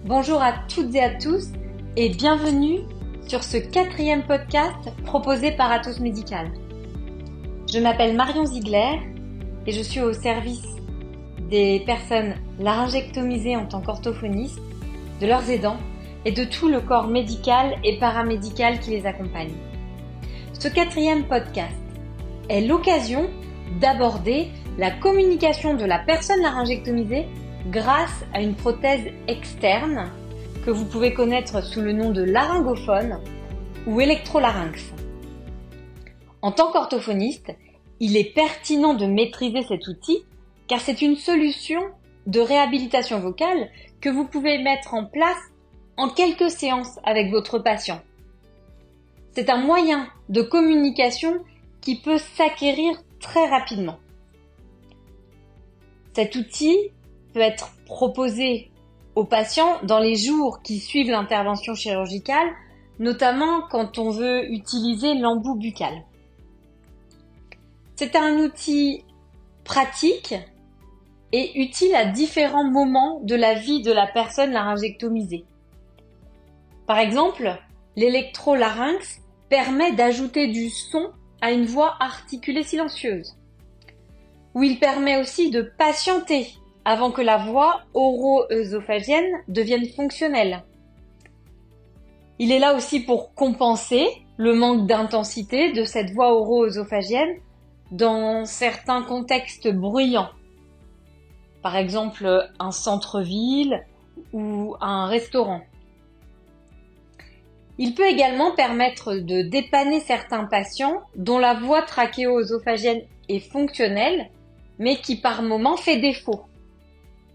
Bonjour à toutes et à tous et bienvenue sur ce 4e podcast proposé par Atos Médical. Je m'appelle Marion Ziegler et je suis au service des personnes laryngectomisées en tant qu'orthophoniste, de leurs aidants et de tout le corps médical et paramédical qui les accompagne. Ce 4e podcast est l'occasion d'aborder la communication de la personne laryngectomisée grâce à une prothèse externe que vous pouvez connaître sous le nom de laryngophone ou électrolarynx. En tant qu'orthophoniste, il est pertinent de maîtriser cet outil car c'est une solution de réhabilitation vocale que vous pouvez mettre en place en quelques séances avec votre patient. C'est un moyen de communication qui peut s'acquérir très rapidement. Cet outil peut être proposé aux patients dans les jours qui suivent l'intervention chirurgicale, notamment quand on veut utiliser l'embout buccal. C'est un outil pratique et utile à différents moments de la vie de la personne laryngectomisée. Par exemple, l'électrolarynx permet d'ajouter du son à une voix articulée silencieuse, ou il permet aussi de patienter avant que la voix oro-œsophagienne devienne fonctionnelle. Il est là aussi pour compenser le manque d'intensité de cette voix oro-œsophagienne dans certains contextes bruyants. Par exemple, un centre-ville ou un restaurant. Il peut également permettre de dépanner certains patients dont la voix trachéo-œsophagienne est fonctionnelle, mais qui par moment fait défaut.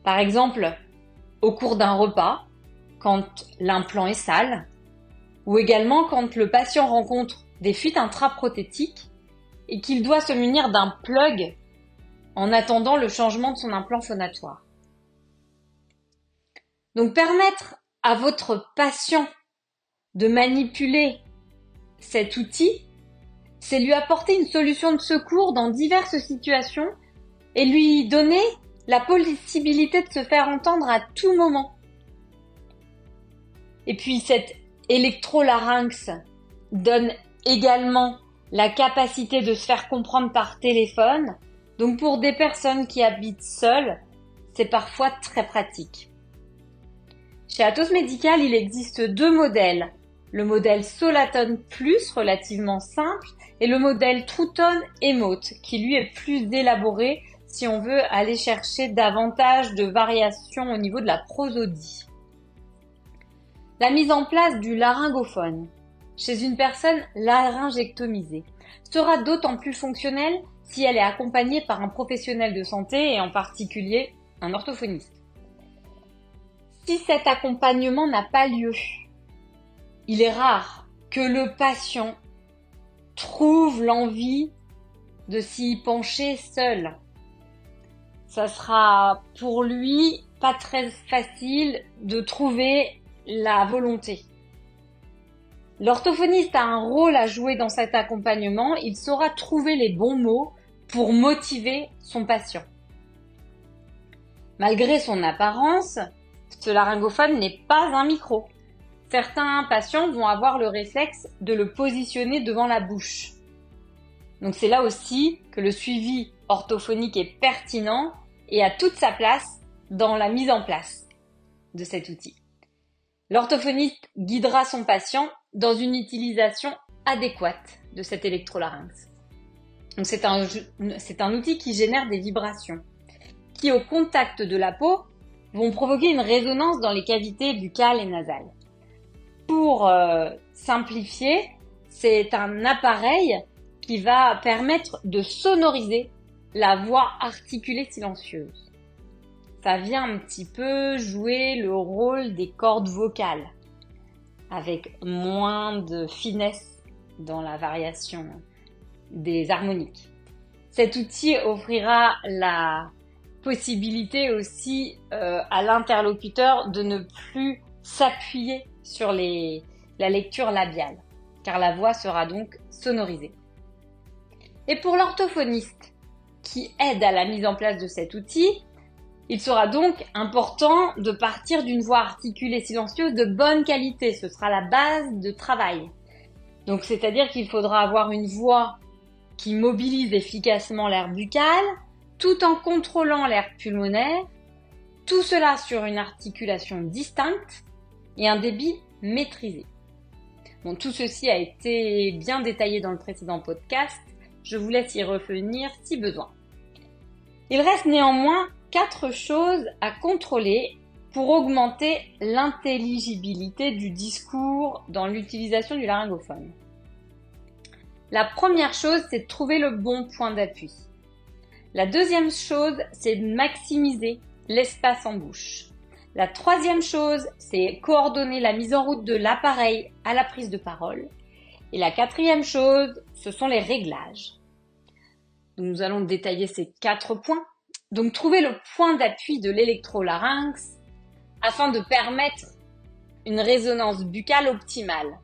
Par exemple, au cours d'un repas, quand l'implant est sale, ou également quand le patient rencontre des fuites intraprothétiques et qu'il doit se munir d'un plug en attendant le changement de son implant phonatoire. Donc permettre à votre patient de manipuler cet outil, c'est lui apporter une solution de secours dans diverses situations et lui donner la possibilité de se faire entendre à tout moment. Et puis cet électrolarynx donne également la capacité de se faire comprendre par téléphone. Donc pour des personnes qui habitent seules, c'est parfois très pratique. Chez Atos Médical, il existe 2 modèles. Le modèle Solatone Plus, relativement simple, et le modèle TrueTone Emote, qui lui est plus élaboré si on veut aller chercher davantage de variations au niveau de la prosodie. La mise en place du laryngophone chez une personne laryngectomisée sera d'autant plus fonctionnelle si elle est accompagnée par un professionnel de santé et en particulier un orthophoniste. Si cet accompagnement n'a pas lieu, il est rare que le patient trouve l'envie de s'y pencher seul. Ça sera pour lui pas très facile de trouver la volonté. L'orthophoniste a un rôle à jouer dans cet accompagnement, il saura trouver les bons mots pour motiver son patient. Malgré son apparence, ce laryngophone n'est pas un micro. Certains patients vont avoir le réflexe de le positionner devant la bouche. Donc c'est là aussi que le suivi orthophonique est pertinent et a toute sa place dans la mise en place de cet outil. L'orthophoniste guidera son patient dans une utilisation adéquate de cet électrolarynx. Donc c'est un outil qui génère des vibrations qui, au contact de la peau, vont provoquer une résonance dans les cavités buccales et nasales. Pour simplifier, c'est un appareil qui va permettre de sonoriser la voix articulée silencieuse. Ça vient un petit peu jouer le rôle des cordes vocales, avec moins de finesse dans la variation des harmoniques. Cet outil offrira la possibilité aussi à l'interlocuteur de ne plus s'appuyer sur la lecture labiale, car la voix sera donc sonorisée. Et pour l'orthophoniste qui aide à la mise en place de cet outil, Il sera donc important de partir d'une voix articulée silencieuse de bonne qualité. Ce sera la base de travail. Donc, c'est-à-dire qu'il faudra avoir une voix qui mobilise efficacement l'air buccal, tout en contrôlant l'air pulmonaire, tout cela sur une articulation distincte et un débit maîtrisé. Bon, tout ceci a été bien détaillé dans le précédent podcast, je vous laisse y revenir si besoin. Il reste néanmoins 4 choses à contrôler pour augmenter l'intelligibilité du discours dans l'utilisation du laryngophone. La première chose, c'est de trouver le bon point d'appui. La deuxième chose, c'est de maximiser l'espace en bouche. La troisième chose, c'est coordonner la mise en route de l'appareil à la prise de parole. Et la quatrième chose, ce sont les réglages. Nous allons détailler ces 4 points. Donc, trouver le point d'appui de l'électrolarynx afin de permettre une résonance buccale optimale.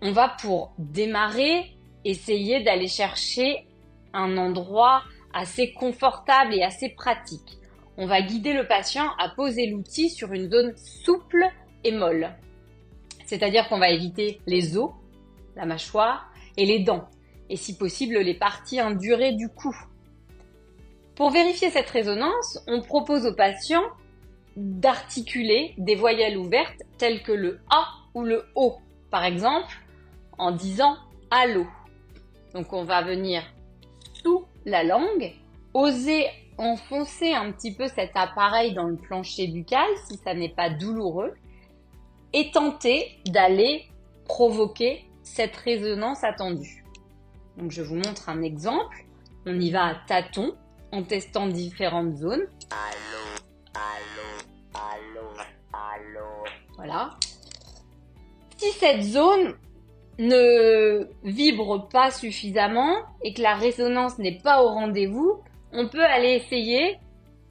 On va pour démarrer essayer d'aller chercher un endroit assez confortable et assez pratique. On va guider le patient à poser l'outil sur une zone souple et molle. C'est-à-dire qu'on va éviter les os, la mâchoire et les dents, et si possible les parties indurées du cou. Pour vérifier cette résonance, on propose au patient d'articuler des voyelles ouvertes telles que le A ou le O, par exemple, en disant « allô ». Donc on va venir sous la langue, oser enfoncer un petit peu cet appareil dans le plancher buccal si ça n'est pas douloureux et tenter d'aller provoquer cette résonance attendue. Donc je vous montre un exemple. On y va à tâtons en testant différentes zones. Allô, allô, allô, allô. Voilà. Si cette zone ne vibre pas suffisamment et que la résonance n'est pas au rendez-vous, on peut aller essayer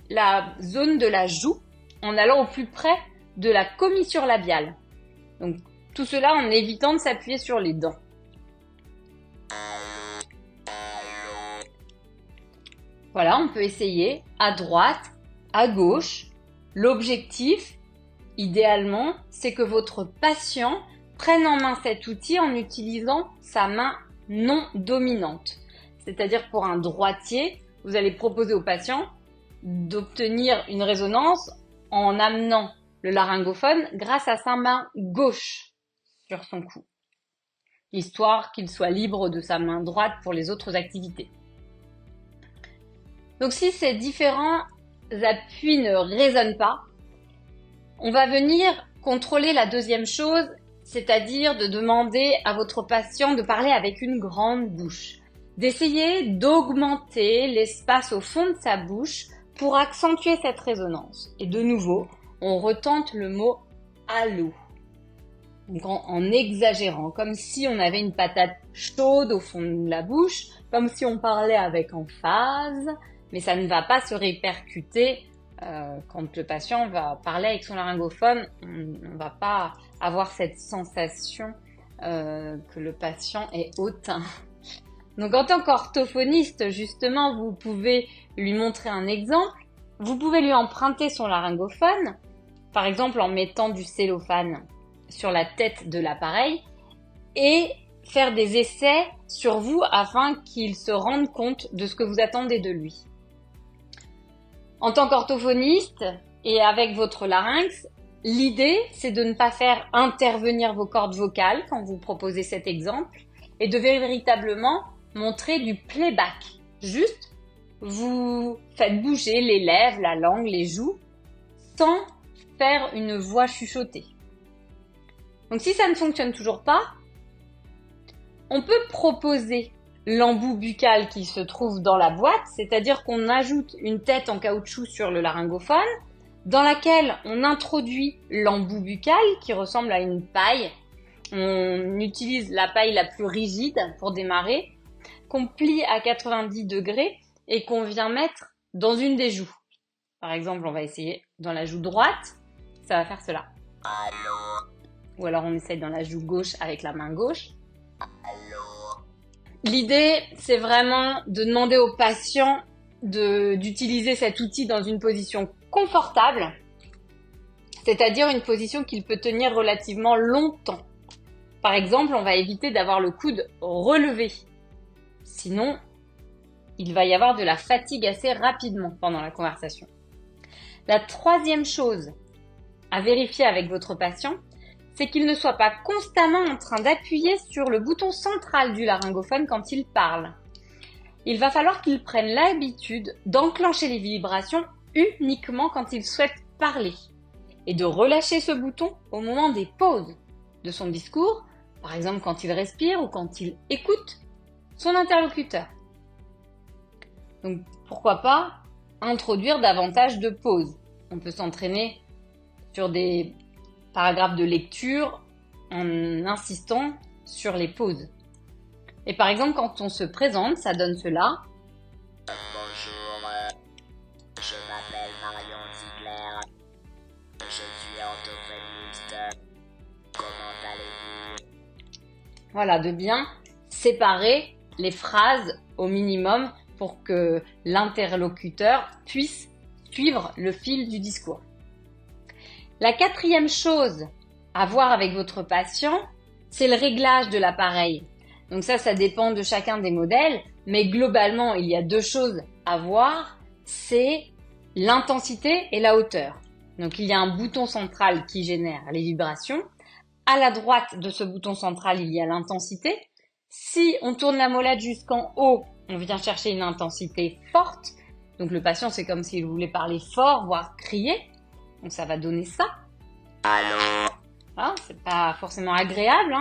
la zone de la joue en allant au plus près de la commissure labiale. Donc tout cela en évitant de s'appuyer sur les dents. Voilà, on peut essayer à droite, à gauche. L'objectif, idéalement, c'est que votre patient prenne en main cet outil en utilisant sa main non dominante. C'est-à-dire pour un droitier, vous allez proposer au patient d'obtenir une résonance en amenant le laryngophone grâce à sa main gauche sur son cou, histoire qu'il soit libre de sa main droite pour les autres activités. Donc si ces différents appuis ne résonnent pas, on va venir contrôler la deuxième chose, c'est-à-dire de demander à votre patient de parler avec une grande bouche, d'essayer d'augmenter l'espace au fond de sa bouche pour accentuer cette résonance. Et de nouveau, on retente le mot « allô ». Donc en exagérant, comme si on avait une patate chaude au fond de la bouche, comme si on parlait avec emphase, mais ça ne va pas se répercuter quand le patient va parler avec son laryngophone. On ne va pas avoir cette sensation que le patient est hautain. Donc en tant qu'orthophoniste, justement, vous pouvez lui montrer un exemple. Vous pouvez lui emprunter son laryngophone, par exemple en mettant du cellophane sur la tête de l'appareil et faire des essais sur vous afin qu'il se rende compte de ce que vous attendez de lui. En tant qu'orthophoniste et avec votre larynx, l'idée c'est de ne pas faire intervenir vos cordes vocales quand vous proposez cet exemple et de véritablement montrer du playback. Juste, vous faites bouger les lèvres, la langue, les joues sans faire une voix chuchotée. Donc si ça ne fonctionne toujours pas, on peut proposer l'embout buccal qui se trouve dans la boîte, c'est-à-dire qu'on ajoute une tête en caoutchouc sur le laryngophone, dans laquelle on introduit l'embout buccal qui ressemble à une paille. On utilise la paille la plus rigide pour démarrer, qu'on plie à 90 degrés et qu'on vient mettre dans une des joues. Par exemple, on va essayer dans la joue droite, ça va faire cela. Allô, Ou alors on essaye dans la joue gauche avec la main gauche. allô. L'idée, c'est vraiment de demander au patient d'utiliser cet outil dans une position confortable, c'est-à-dire une position qu'il peut tenir relativement longtemps. Par exemple, on va éviter d'avoir le coude relevé. Sinon, il va y avoir de la fatigue assez rapidement pendant la conversation. La troisième chose à vérifier avec votre patient, c'est qu'il ne soit pas constamment en train d'appuyer sur le bouton central du laryngophone quand il parle. Il va falloir qu'il prenne l'habitude d'enclencher les vibrations uniquement quand il souhaite parler et de relâcher ce bouton au moment des pauses de son discours, par exemple quand il respire ou quand il écoute son interlocuteur. Donc pourquoi pas introduire davantage de pauses. On peut s'entraîner sur des paragraphes de lecture en insistant sur les pauses. Et par exemple, quand on se présente, ça donne cela. Bonjour, je m'appelle Marion Ziegler. Je suis orthophoniste. Comment allez-vous? Voilà, de bien séparer les phrases au minimum pour que l'interlocuteur puisse suivre le fil du discours. La quatrième chose à voir avec votre patient, c'est le réglage de l'appareil. Donc ça dépend de chacun des modèles, mais globalement, il y a deux choses à voir, c'est l'intensité et la hauteur. Donc il y a un bouton central qui génère les vibrations. À la droite de ce bouton central, il y a l'intensité. Si on tourne la molette jusqu'en haut, on vient chercher une intensité forte. Donc le patient, c'est comme s'il voulait parler fort, voire crier. Donc ça va donner ça. Allô? Voilà, c'est pas forcément agréable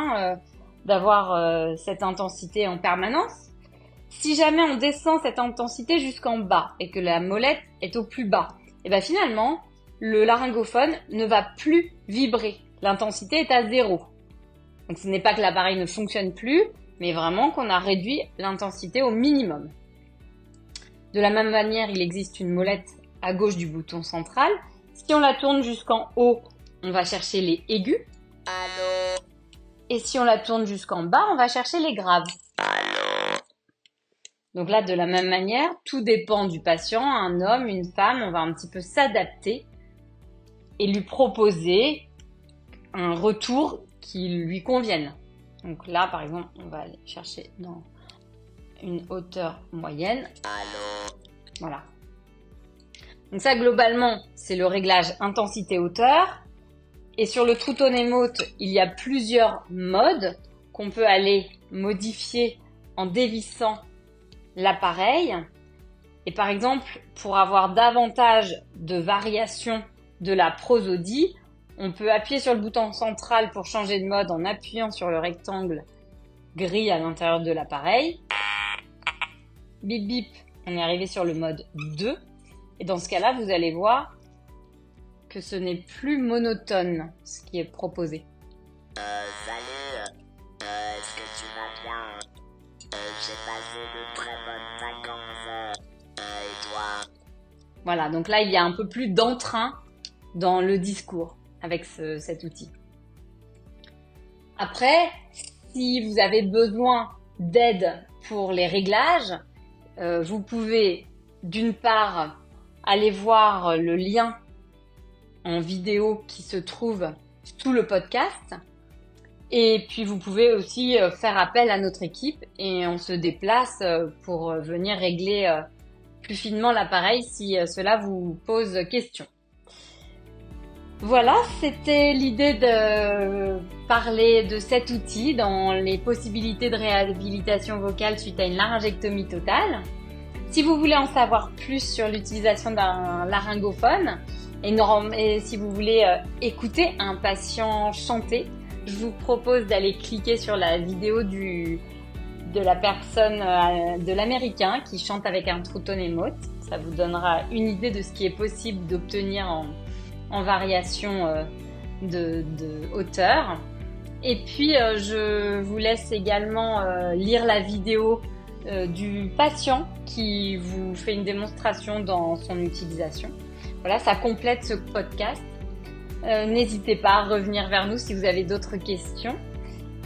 d'avoir cette intensité en permanence. Si jamais on descend cette intensité jusqu'en bas et que la molette est au plus bas, et bien finalement, le laryngophone ne va plus vibrer. L'intensité est à 0. Donc ce n'est pas que l'appareil ne fonctionne plus, mais vraiment qu'on a réduit l'intensité au minimum. De la même manière, il existe une molette à gauche du bouton central. Si on la tourne jusqu'en haut, on va chercher les aigus. Allô? Et si on la tourne jusqu'en bas, on va chercher les graves. Allô? Donc là, de la même manière, tout dépend du patient, un homme, une femme, on va un petit peu s'adapter et lui proposer un retour qui lui convienne. Donc là, par exemple, on va aller chercher dans une hauteur moyenne. Allô? Voilà. Donc ça, globalement, c'est le réglage intensité-hauteur. Et sur le True Tone Emote, il y a plusieurs modes qu'on peut aller modifier en dévissant l'appareil. Et par exemple, pour avoir davantage de variations de la prosodie, on peut appuyer sur le bouton central pour changer de mode en appuyant sur le rectangle gris à l'intérieur de l'appareil. Bip bip, on est arrivé sur le mode 2. Et dans ce cas-là, vous allez voir que ce n'est plus monotone ce qui est proposé. Salut, est-ce que tu vas bien? J'ai passé de très bonnes vacances. Et toi? Voilà, donc là, il y a un peu plus d'entrain dans le discours avec cet outil. Après, si vous avez besoin d'aide pour les réglages, vous pouvez d'une part aller voir le lien en vidéo qui se trouve sous le podcast. Et puis vous pouvez aussi faire appel à notre équipe et on se déplace pour venir régler plus finement l'appareil si cela vous pose question. Voilà, c'était l'idée de parler de cet outil dans les possibilités de réhabilitation vocale suite à une laryngectomie totale. Si vous voulez en savoir plus sur l'utilisation d'un laryngophone et si vous voulez écouter un patient chanter, je vous propose d'aller cliquer sur la vidéo de la personne, de l'américain qui chante avec un True Tone Emote. Ça vous donnera une idée de ce qui est possible d'obtenir en variation de hauteur. Et puis, je vous laisse également lire la vidéo du patient qui vous fait une démonstration dans son utilisation. Voilà, ça complète ce podcast. N'hésitez pas à revenir vers nous si vous avez d'autres questions.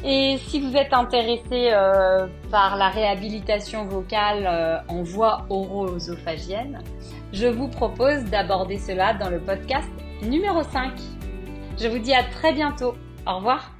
Et si vous êtes intéressé par la réhabilitation vocale en voix oro-œsophagienne, je vous propose d'aborder cela dans le podcast numéro 5. Je vous dis à très bientôt. Au revoir.